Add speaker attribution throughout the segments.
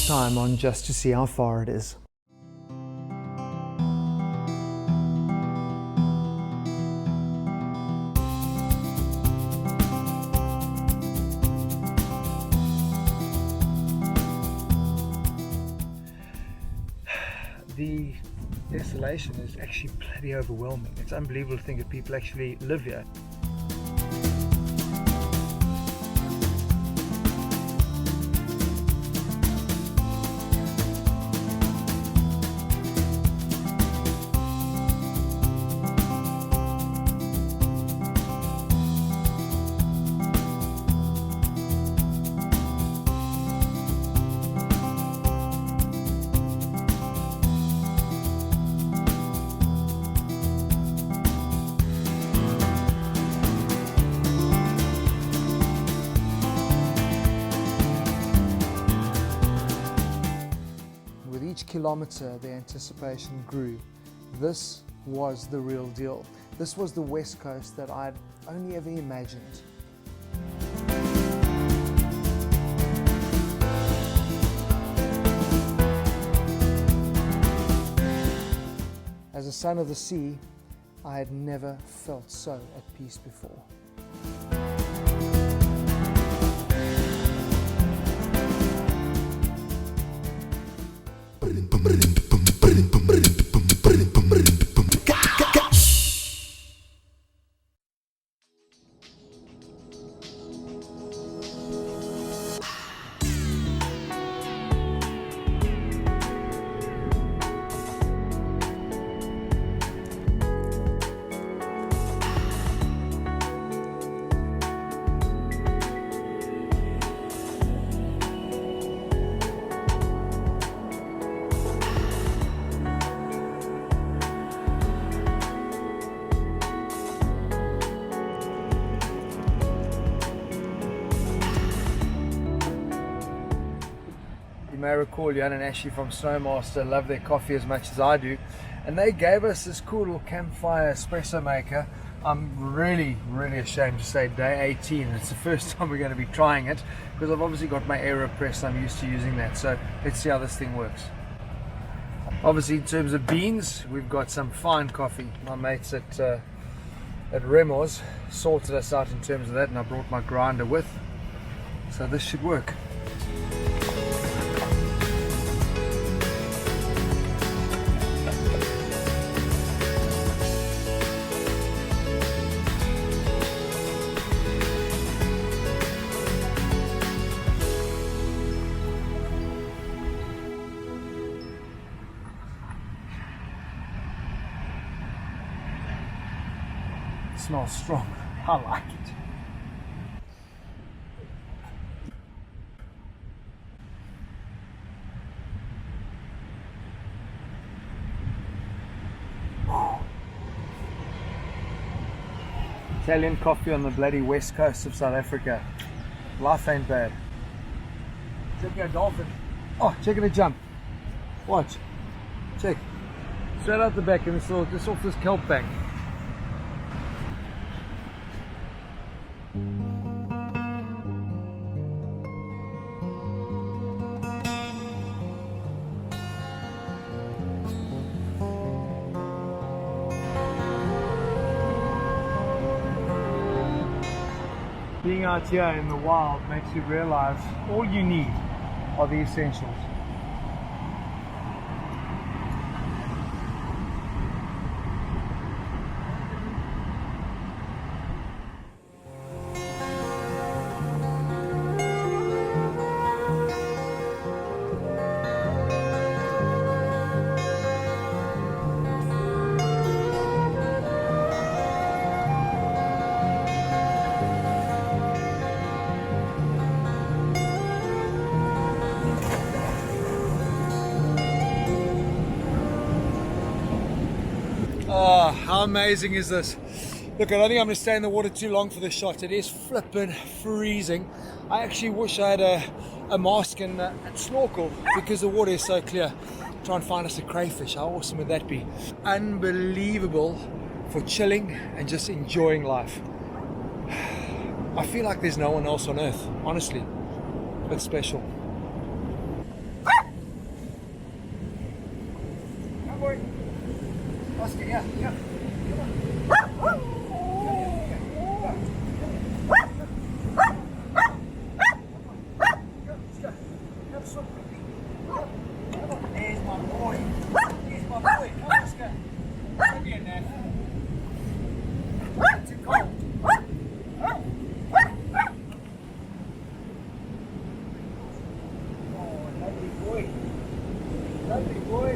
Speaker 1: time on just to see how far it is. The desolation is actually bloody overwhelming. It's unbelievable to think that people actually live here. Kilometer, the anticipation grew. This was the real deal. This was the West Coast that I'd only ever imagined. As a son of the sea, I had never felt so at peace before. You may recall Jan and Ashley from Snowmaster love their coffee as much as I do, and they gave us this cool little campfire espresso maker. I'm really ashamed to say day 18. It's the first time we're going to be trying it because I've obviously got my AeroPress. I'm used to using that, so let's see how this thing works. Obviously, in terms of beans, we've got some fine coffee. My mates at Remos sorted us out in terms of that, and I brought my grinder with, so this should work. Smells strong. I like it. Italian coffee on the bloody west coast of South Africa. Life ain't bad. Checking a dolphin. Oh, checking a jump. Watch. Check. Straight out the back and just off this kelp bank. Being out here in the wild makes you realize all you need are the essentials. Oh, how amazing is this? Look, I don't think I'm going to stay in the water too long for this shot. It is flipping freezing. I actually wish I had a mask and snorkel because the water is so clear. Try and find us a crayfish. How awesome would that be? Unbelievable for chilling and just enjoying life. I feel like there's no one else on earth, honestly. It's special. Yeah, yeah. There's my boy. There's my boy. Come on, let's go. Don't be a naff. Too cold. Oh, lovely boy. Lovely boy.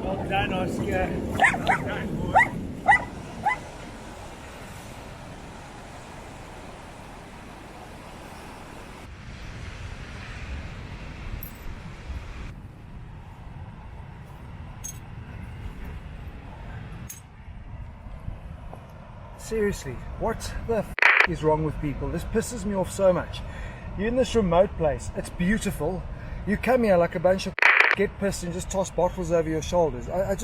Speaker 1: Well done, Oscar. Well done, boy. Seriously, what the f is wrong with people? This pisses me off so much. You're in this remote place, it's beautiful. You come here like a bunch of get pissed and just toss bottles over your shoulders. I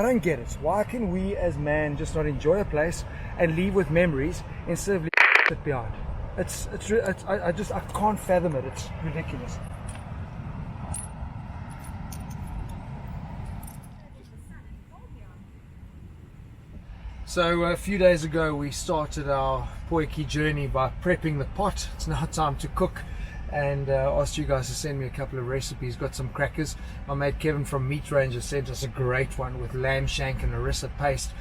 Speaker 1: don't get it. Why can we as man just not enjoy a place and leave with memories instead of leaving it behind? I can't fathom it. It's ridiculous. So a few days ago we started our potjie journey by prepping the pot. It's now time to cook, and asked you guys to send me a couple of recipes. Got some crackers. My mate Kevin from Meat Ranger sent us a great one with lamb shank and harissa paste.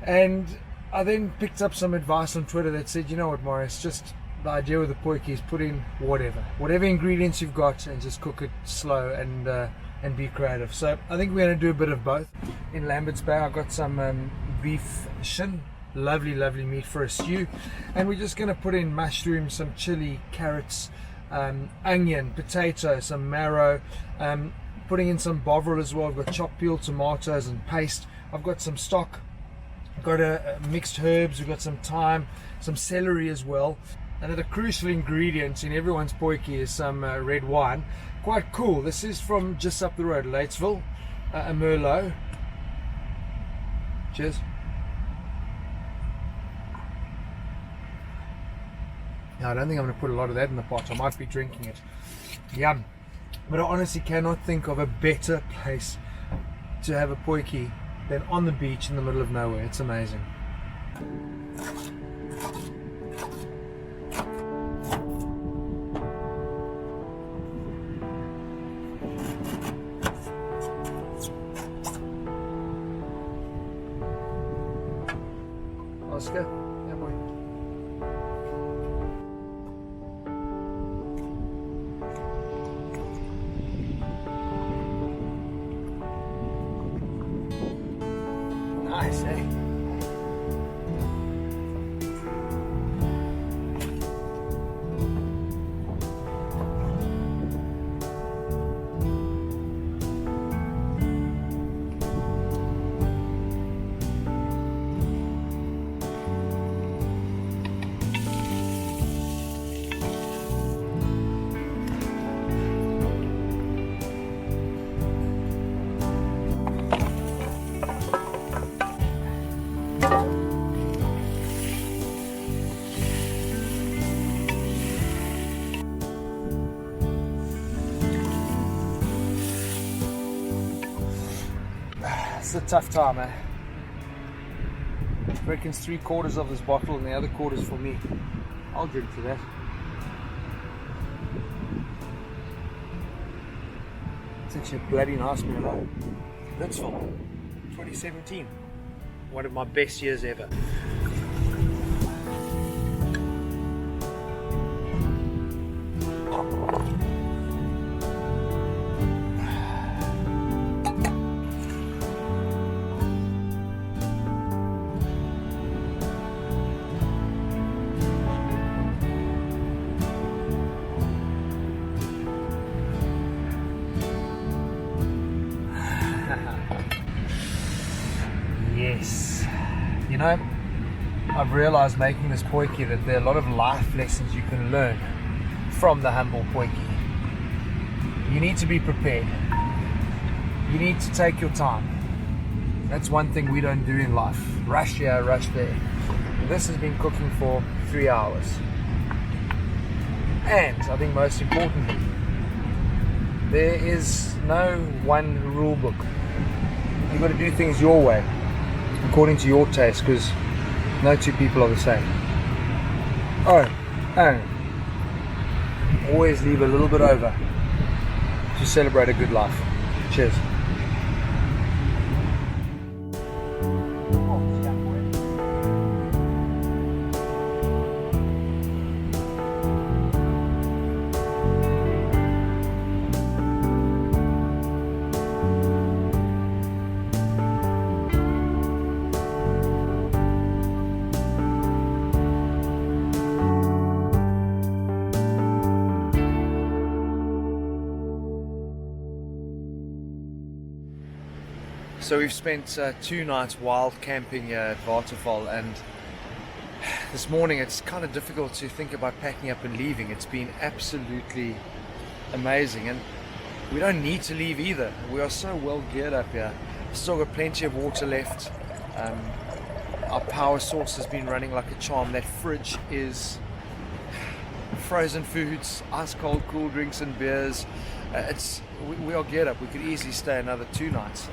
Speaker 1: And I then picked up some advice on Twitter that said, you know what, Morris, just the idea with the potjie is put in whatever ingredients you've got and just cook it slow and be creative. So I think we're going to do a bit of both. In Hondeklipbaai I got some beef shin, lovely meat for a stew, and we're just going to put in mushrooms, some chili, carrots, onion, potato, some marrow, putting in some bovril as well. I've got chopped peeled tomatoes and paste. I've got some stock, I've got a mixed herbs, we've got some thyme, some celery as well. And then a crucial ingredient in everyone's potjie is some red wine. Quite cool. This is from just up the road, Latesville, a Merlot. Cheers. Now, I don't think I'm going to put a lot of that in the pot. I might be drinking it. Yum. But I honestly cannot think of a better place to have a potjie than on the beach in the middle of nowhere. It's amazing. Oscar, yeah boy. Nice, eh? It's a tough time, eh? I reckon 3/4 of this bottle and the other quarter's for me. I'll drink to that. It's actually a bloody nice Merlot. Lidsville, 2017. One of my best years ever. Yes, you know, I've realized making this potjie that there are a lot of life lessons you can learn from the humble potjie. You need to be prepared. You need to take your time. That's one thing we don't do in life. Rush here, rush there. This has been cooking for 3 hours. And I think most importantly, there is no one rule book. You've got to do things your way, according to your taste, because no two people are the same. Oh, and always leave a little bit over to celebrate a good life. Cheers. So we've spent 2 nights wild camping here at Waterval, and this morning it's kind of difficult to think about packing up and leaving. It's been absolutely amazing, and we don't need to leave either. We are so well geared up here. Still got plenty of water left. Our power source has been running like a charm. That fridge is frozen foods, ice cold cool drinks and beers. We are geared up. We could easily stay another 2 nights.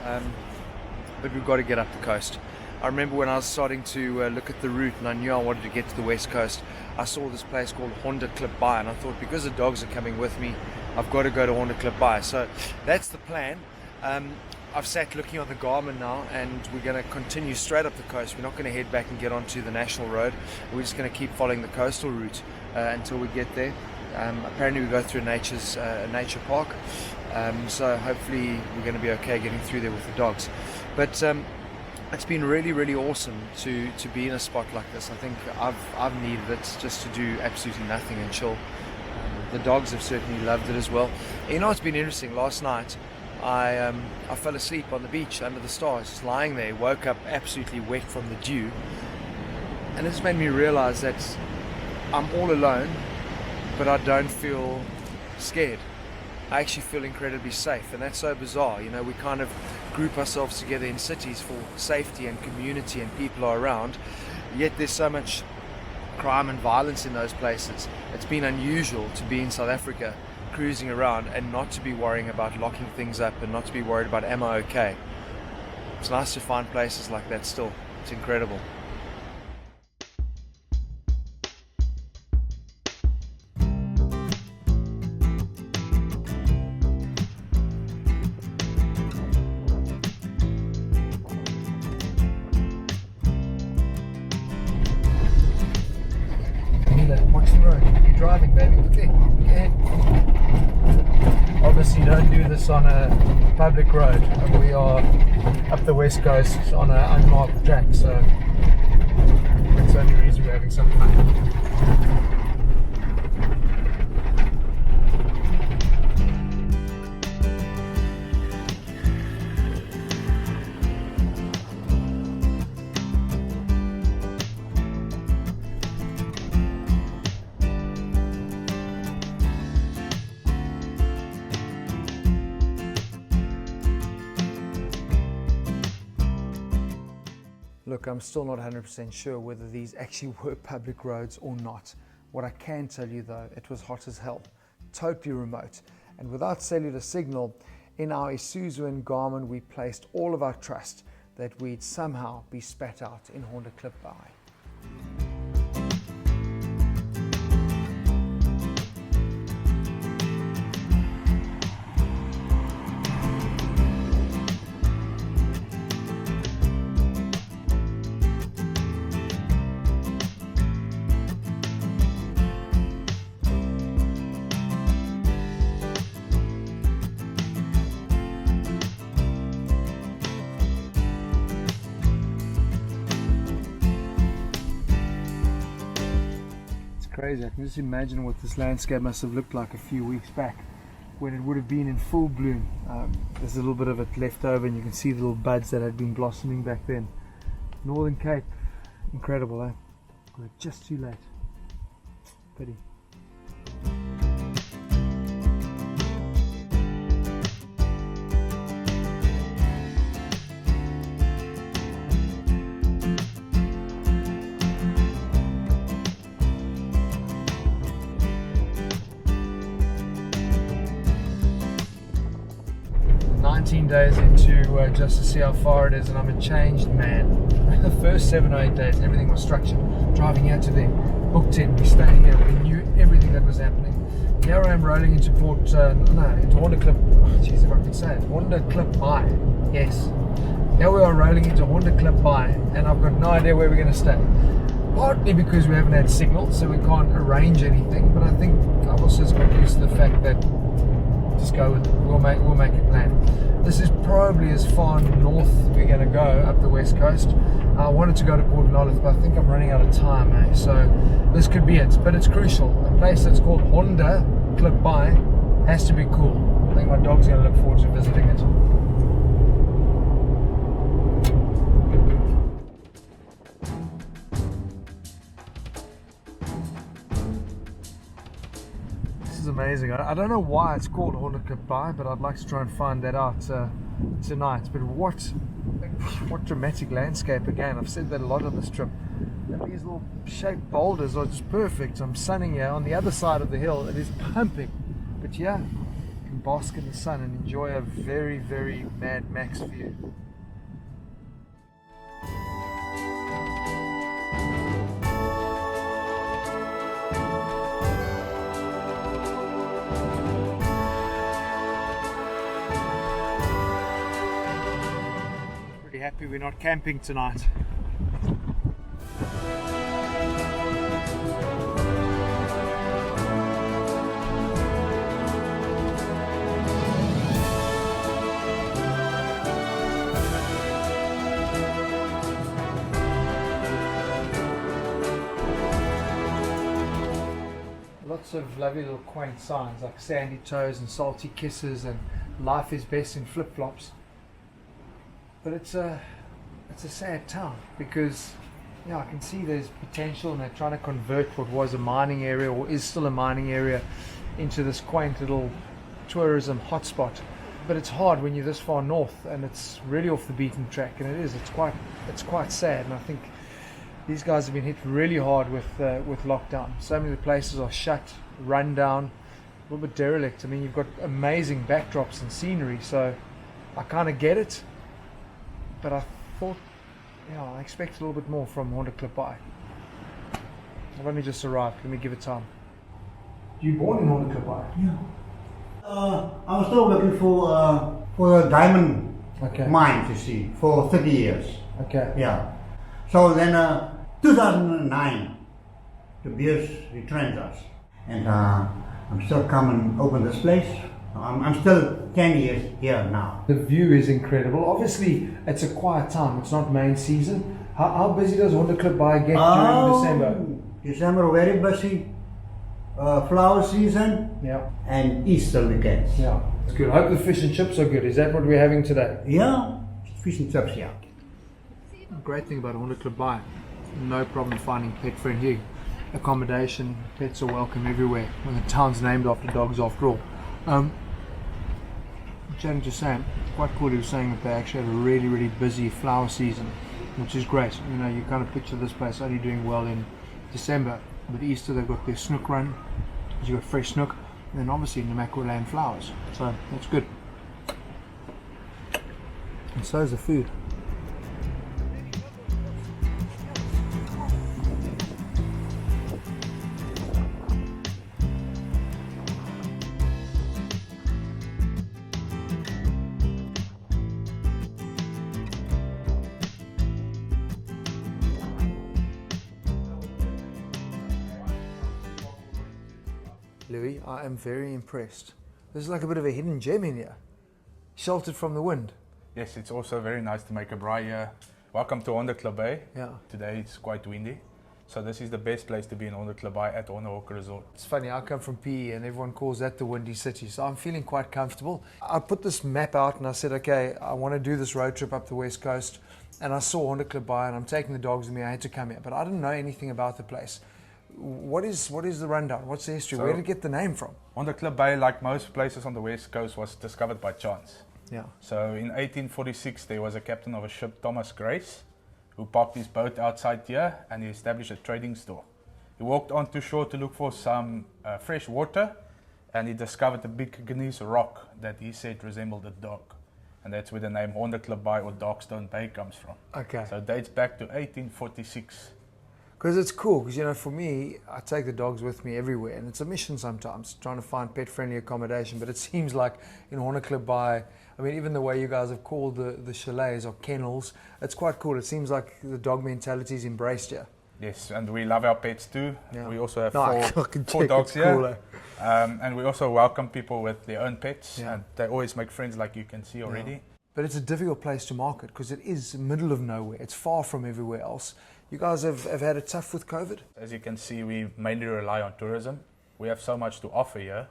Speaker 1: But we've got to get up the coast. I remember when I was starting to look at the route and I knew I wanted to get to the west coast, I saw this place called Hondeklipbaai, and I thought, because the dogs are coming with me, I've got to go to Hondeklipbaai. So that's the plan. I've sat looking on the Garmin now, and we're going to continue straight up the coast. We're not going to head back and get onto the national road. We're just going to keep following the coastal route until we get there. Apparently we go through a nature park, so hopefully we're going to be okay getting through there with the dogs. But it's been really, really awesome to be in a spot like this. I think I've needed it just to do absolutely nothing and chill. The dogs have certainly loved it as well. You know, it's been interesting. Last night I fell asleep on the beach under the stars, just lying there, woke up absolutely wet from the dew, and it's made me realize that I'm all alone, but I don't feel scared. I actually feel incredibly safe, and that's so bizarre. You know, we kind of group ourselves together in cities for safety and community and people are around, yet there's so much crime and violence in those places. It's been unusual to be in South Africa cruising around and not to be worrying about locking things up and not to be worried about am I okay. It's nice to find places like that still. It's incredible. Watch the road. You're driving, baby. Okay. Obviously, don't do this on a public road. We are up the west coast on an unmarked track, so that's the only reason we're having some fun. Look, I'm still not 100% sure whether these actually were public roads or not. What I can tell you though, it was hot as hell, totally remote, and without cellular signal. In our Isuzu and Garmin, we placed all of our trust that we'd somehow be spat out in Hondeklipbaai. Crazy. I can just imagine what this landscape must have looked like a few weeks back when it would have been in full bloom. There's a little bit of it left over, and you can see the little buds that had been blossoming back then. Northern Cape, incredible, eh? We're just too late. Pity. days into just to see how far it is, and I'm a changed man. The first 7 or 8 days, everything was structured. Driving here today, booked in, we staying here, we knew everything that was happening. Here I am rolling into into Hondeklipbaai, if I can say it, Hondeklipbaai, yes. Here we are rolling into Hondeklipbaai, and I've got no idea where we're going to stay. Partly because we haven't had signal, so we can't arrange anything, but I think I've also just got used to the fact that just go with it. We'll make a plan. This is probably as far north we're going to go up the west coast. I wanted to go to Port Nolloth, but I think I'm running out of time, so this could be it. But it's crucial. A place that's called Hondeklipbaai has to be cool. I think my dog's going to look forward to visiting it. This is amazing. I don't know why it's called Hondeklipbaai, but I'd like to try and find that out tonight. But what dramatic landscape again. I've said that a lot on this trip. And these little shaped boulders are just perfect. I'm sunning here on the other side of the hill. It is pumping. But yeah, you can bask in the sun and enjoy a very, very Mad Max view. Happy we're not camping tonight. Lots of lovely little quaint signs like sandy toes and salty kisses and life is best in flip-flops. But it's a sad town because I can see there's potential and they're trying to convert what was a mining area or is still a mining area into this quaint little tourism hotspot. But it's hard when you're this far north and it's really off the beaten track, and it's quite sad. And I think these guys have been hit really hard with lockdown. So many of the places are shut, run down, a little bit derelict. I mean, you've got amazing backdrops and scenery, so I kind of get it. But I thought, I expect a little bit more from Hondeklipbaai. I've only just arrived. Let me give it time. You born in Hondeklipbaai?
Speaker 2: Yeah. I was still working for a diamond mine, you see, for 30 years.
Speaker 1: Okay.
Speaker 2: Yeah. So then, 2009, the beers retrenched us, and I'm still coming open this place. I'm still 10 years here now.
Speaker 1: The view is incredible. Obviously, it's a quiet time. It's not main season. How busy does Hondeklipbaai get during December?
Speaker 2: December very busy. Flower season.
Speaker 1: Yeah.
Speaker 2: And Easter weekends.
Speaker 1: Yeah. It's good. I hope the fish and chips are good. Is that what we're having today?
Speaker 2: Yeah. Fish and chips, yeah.
Speaker 1: The great thing about Hondeklipbaai, no problem finding pet-friendly accommodation. Pets are welcome everywhere. And the town's named after dogs after all. Jen just saying, quite cool. He was saying that they actually had a really, really busy flower season, which is great. You kind of picture this place only doing well in December. But Easter they've got their snook run, you got fresh snook, and then obviously Namakwa flowers. So that's good. And so is the food. Louis, I am very impressed. There's like a bit of a hidden gem in here, sheltered from the wind.
Speaker 3: Yes, it's also very nice to make a braai here. Welcome to Hondeklipbaai.
Speaker 1: Yeah.
Speaker 3: Today it's quite windy, so this is the best place to be in Hondeklipbaai at Hondeklipbaai Resort.
Speaker 1: It's funny, I come from PE and everyone calls that the Windy City, so I'm feeling quite comfortable. I put this map out and I said, okay, I want to do this road trip up the west coast, and I saw Hondeklipbaai and I'm taking the dogs with me. I had to come here, but I didn't know anything about the place. What is the rundown? What's the history? Where did it get the name from?
Speaker 3: Hondeklipbaai, like most places on the west coast, was discovered by chance.
Speaker 1: Yeah.
Speaker 3: So in 1846 there was a captain of a ship, Thomas Grace, who parked his boat outside here and he established a trading store. He walked onto shore to look for some fresh water, and he discovered a big gneiss rock that he said resembled a dog. and that's where the name Hondeklipbaai or Darkstone Bay comes from.
Speaker 1: Okay.
Speaker 3: So it dates back to 1846.
Speaker 1: Because it's cool, because you know, for me, I take the dogs with me everywhere, and it's a mission sometimes, trying to find pet-friendly accommodation, but it seems like in Hondeklipbaai, I mean, even the way you guys have called the chalets or kennels, it's quite cool. It seems like the dog mentality is embraced here.
Speaker 3: Yes, and we love our pets too.
Speaker 1: Yeah.
Speaker 3: We also have
Speaker 1: I
Speaker 3: four dogs here.
Speaker 1: Cool,
Speaker 3: And we also welcome people with their own pets,
Speaker 1: Yeah.
Speaker 3: and they always make friends, like you can see already.
Speaker 1: Yeah. But it's a difficult place to market because it is middle of nowhere. It's far from everywhere else. You guys have had it tough with COVID?
Speaker 3: As you can see, we mainly rely on tourism. We have so much to offer here.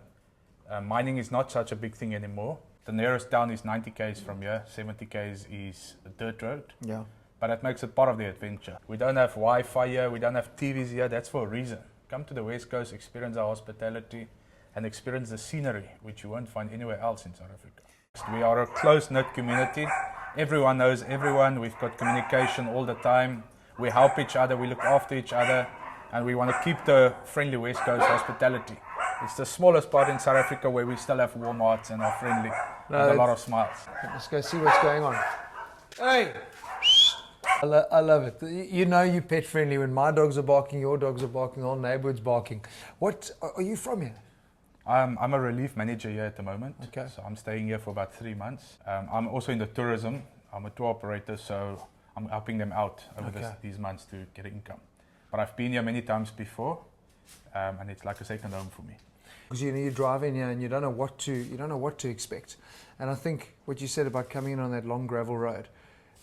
Speaker 3: Mining is not such a big thing anymore. The nearest town is 90 k's from here, 70 k's is a dirt road.
Speaker 1: Yeah.
Speaker 3: But that makes it part of the adventure. We don't have Wi-Fi here, we don't have TVs here, that's for a reason. Come to the West Coast, experience our hospitality, and experience the scenery, which you won't find anywhere else in South Africa. We are a close-knit community. Everyone knows everyone, we've got communication all the time. We help each other, we look after each other, and we want to keep the friendly West Coast hospitality. It's the smallest part in South Africa where we still have warm hearts and are friendly, and a lot of smiles.
Speaker 1: Let's go see what's going on. Hey! I love it. You know you're pet friendly when my dogs are barking, your dogs are barking, our neighborhood's barking. What are you from here?
Speaker 3: I'm a relief manager here at the moment.
Speaker 1: Okay.
Speaker 3: So I'm staying here for about 3 months. I'm also in the tourism. I'm a tour operator, so I'm helping them out over these months to get income. But I've been here many times before, and it's like a second home for me.
Speaker 1: Because you know you drive in here and you don't know what to expect. And I think what you said about coming in on that long gravel road,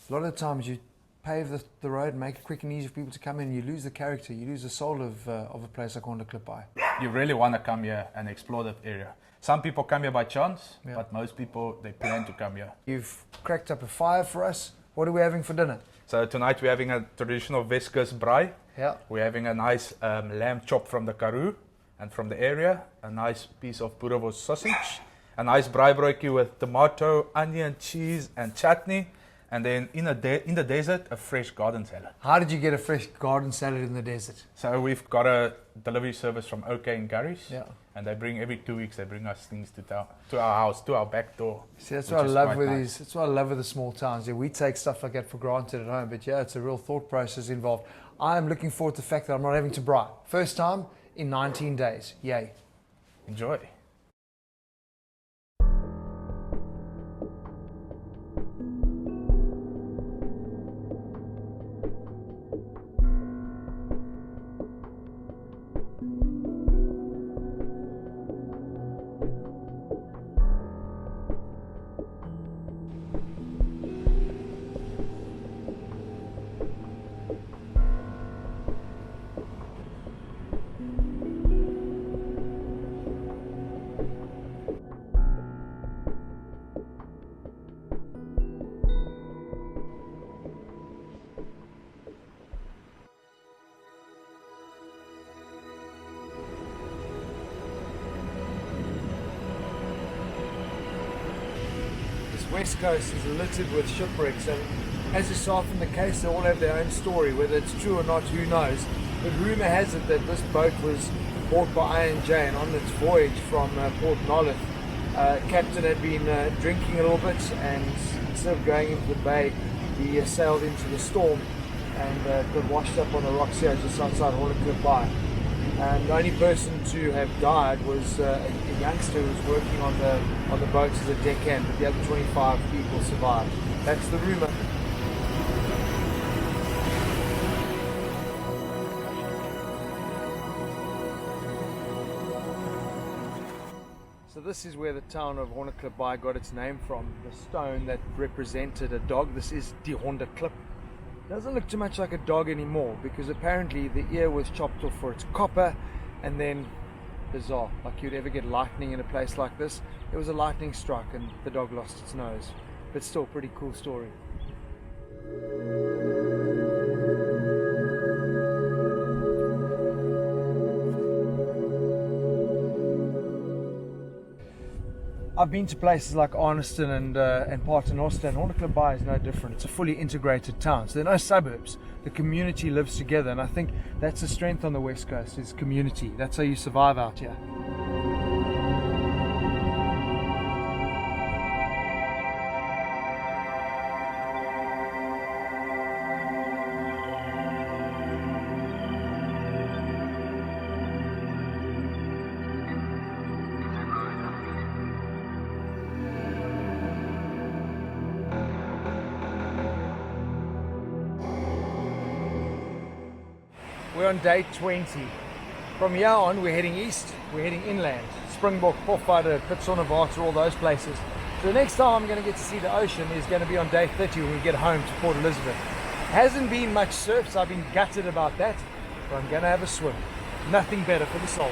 Speaker 1: a lot of the times you pave the road, make it quick and easy for people to come in, you lose the character, you lose the soul of a place like Hondeklipbaai.
Speaker 3: You really want to come here and explore that area. Some people come here by chance, but most people, they plan to come here.
Speaker 1: You've cracked up a fire for us. What are we having for dinner?
Speaker 3: So tonight we're having a traditional West Coast braai.
Speaker 1: Yeah.
Speaker 3: We're having a nice lamb chop from the Karoo and from the area, a nice piece of boerewors sausage, a nice braaibroodjie with tomato, onion, cheese and chutney, and then in the desert, a fresh garden salad.
Speaker 1: How did you get a fresh garden salad in the desert?
Speaker 3: So we've got a delivery service from OK in Garries,
Speaker 1: Yeah.
Speaker 3: and they bring every 2 weeks. They bring us things to our house, to our back door.
Speaker 1: See, that's what I love with these. That's what I love with the small towns. Yeah, we take stuff like that for granted at home, but yeah, it's a real thought process involved. I'm looking forward to the fact that I'm not having to braai. First time in 19 days. Yay!
Speaker 3: Enjoy.
Speaker 1: West Coast is littered with shipwrecks, and as is so often the case, they all have their own story. Whether it's true or not, who knows? But rumour has it that this boat was bought by I&J, and on its voyage from Port Nolloth, captain had been drinking a little bit, and instead of going into the bay, he sailed into the storm and got washed up on the rocks here just outside Hondeklipbaai. And the only person to have died was a youngster who was working on the boat as a deckhand, but the other 25 people survived. That's the rumour. So this is where the town of Hondeklipbaai got its name from. The stone that represented a dog. This is die Hondeklip. Doesn't look too much like a dog anymore, because apparently the ear was chopped off for its copper, and then, bizarre, like you'd ever get lightning in a place like this, there was a lightning strike and the dog lost its nose. But still, pretty cool story. I've been to places like Arniston and Paternoster, and Hondeklipbaai is no different. It's a fully integrated town, so there are no suburbs. The community lives together, and I think that's the strength on the West Coast, is community. That's how you survive out here. We're on day 20. From here on, we're heading east, we're heading inland. Springbok, Pofadder, Waterval, all those places. So the next time I'm going to get to see the ocean is going to be on day 30 when we get home to Port Elizabeth. Hasn't been much surf, so I've been gutted about that, but I'm going to have a swim. Nothing better for the soul.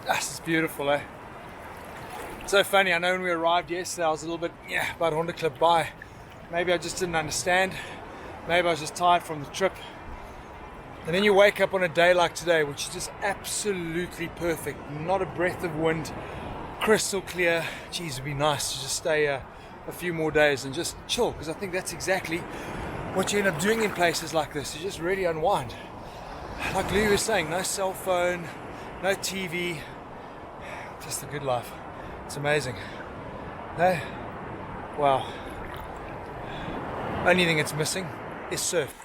Speaker 1: This is beautiful, eh? So funny, I know when we arrived yesterday I was a little bit about Hondeklipbaai. Maybe I just didn't understand. Maybe I was just tired from the trip. And then you wake up on a day like today, which is just absolutely perfect. Not a breath of wind, crystal clear. Geez, it'd be nice to just stay a few more days and just chill, because I think that's exactly what you end up doing in places like this. You just really unwind. Like Lou was saying, no cell phone, no TV, just the good life. It's amazing. Hey, wow. Only thing it's missing is surf.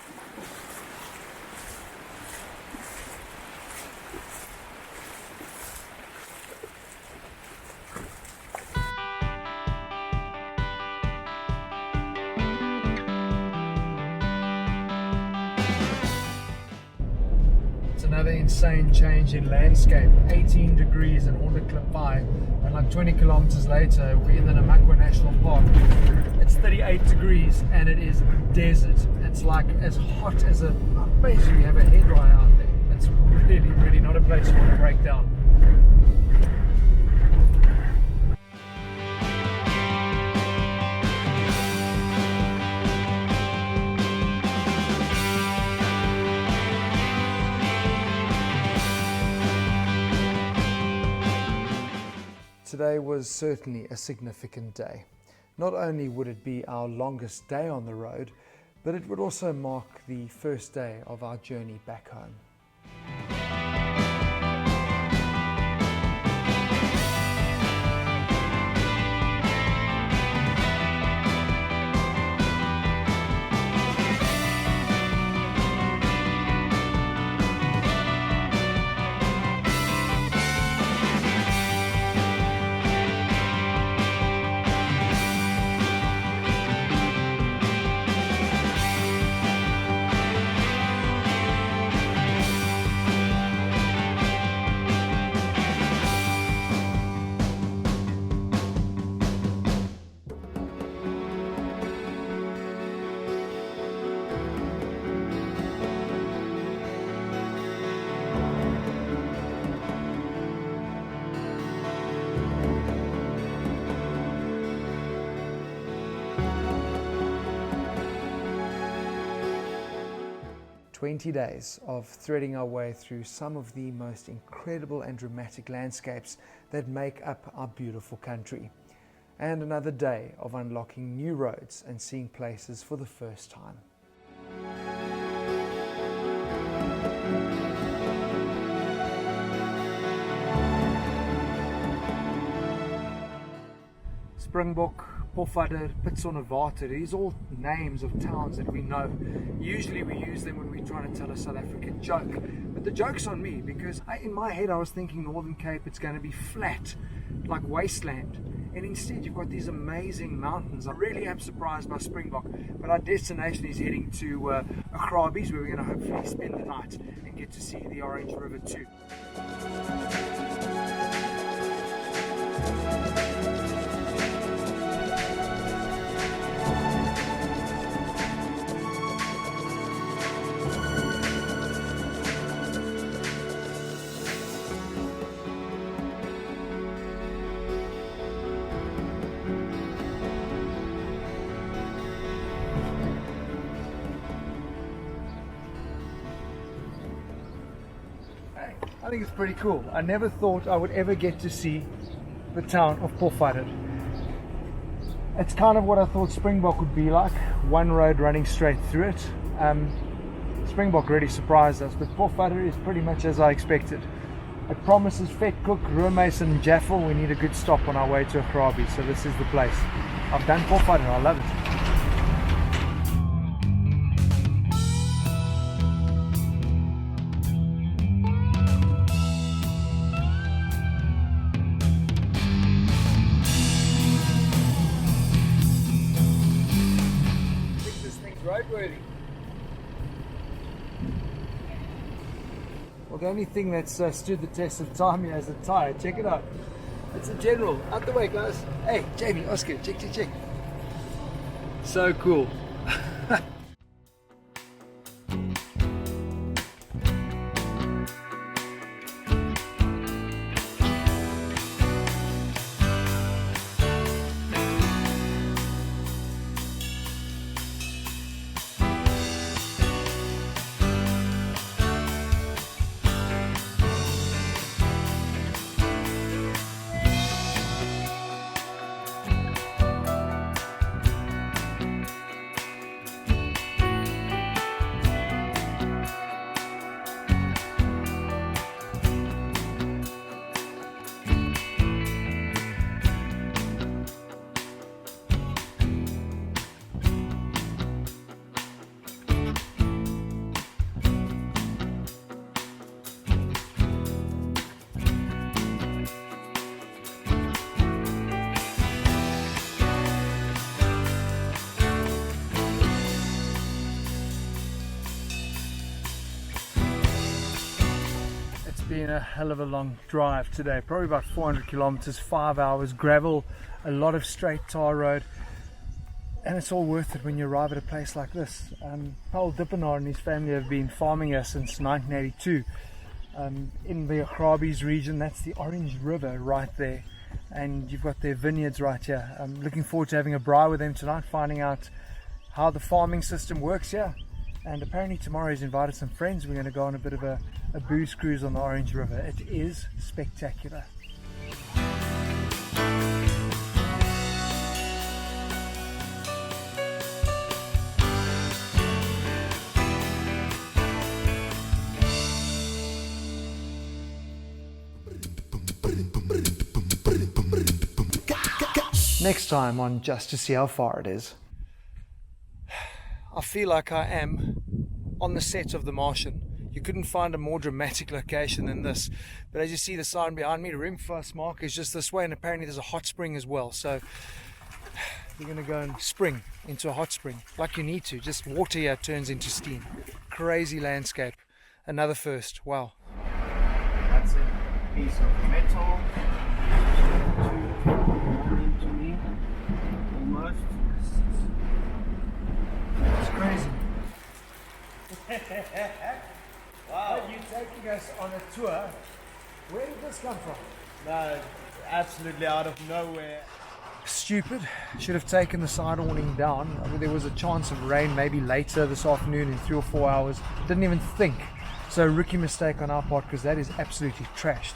Speaker 1: Another insane change in landscape. 18 degrees in Hondeklipbaai, and like 20 kilometers later we're in the Namakwa National Park. It's 38 degrees and it is desert. It's like as hot as basically you have a hairdryer out there. It's really not a place you want to break down. Today was certainly a significant day. Not only would it be our longest day on the road, but it would also mark the first day of our journey back home. "20 days of threading our way through some of the most incredible and dramatic landscapes that make up our beautiful country. And another day of unlocking new roads and seeing places for the first time. Springbok, Pofadder, Waterval, these are all names of towns that we know. Usually we use them when we're trying to tell a South African joke, but the joke's on me because in my head I was thinking Northern Cape, it's going to be flat, like wasteland, and instead you've got these amazing mountains. I really am surprised by Springbok, but our destination is heading to Augrabies, where we're going to hopefully spend the night and get to see the Orange River too. I think it's pretty cool. I never thought I would ever get to see the town of Pofadder. It's kind of what I thought Springbok would be like, one road running straight through it. Springbok really surprised us, but Pofadder is pretty much as I expected. It promises Vet Cook, Roermond and Jaffel. We need a good stop on our way to Augrabies, so this is the place. I've done Pofadder, I love it. Roadworthy. Well, the only thing that's stood the test of time here is a tire. Check it out. It's a General. Out the way, guys. Hey, Jamie, Oscar, check. So cool. Been a hell of a long drive today, probably about 400 kilometers, 5 hours, gravel, a lot of straight tar road, and it's all worth it when you arrive at a place like this. Paul Dippenaar and his family have been farming here since 1982 in the Augrabies region. That's the Orange River right there, and you've got their vineyards right here. I'm looking forward to having a braai with them tonight, finding out how the farming system works here. And apparently tomorrow he's invited some friends. We're going to go on a bit of a booze cruise on the Orange River. It is spectacular. Next time on Just to See How Far It Is. I feel like I am on the set of The Martian. You couldn't find a more dramatic location than this. But as you see the sign behind me, the rim first mark is just this way, and apparently there's a hot spring as well. So we're going to go and spring into a hot spring like you need to. Just water here turns into steam. Crazy landscape. Another first. Wow.
Speaker 4: That's a piece of metal. To me, almost.
Speaker 1: It's crazy. Wow. You're taking us on a tour. Where did this come from?
Speaker 4: No, absolutely out of nowhere.
Speaker 1: Stupid. Should have taken the side awning down. I mean, there was a chance of rain maybe later this afternoon in 3 or 4 hours. Didn't even think. So rookie mistake on our part, because that is absolutely trashed.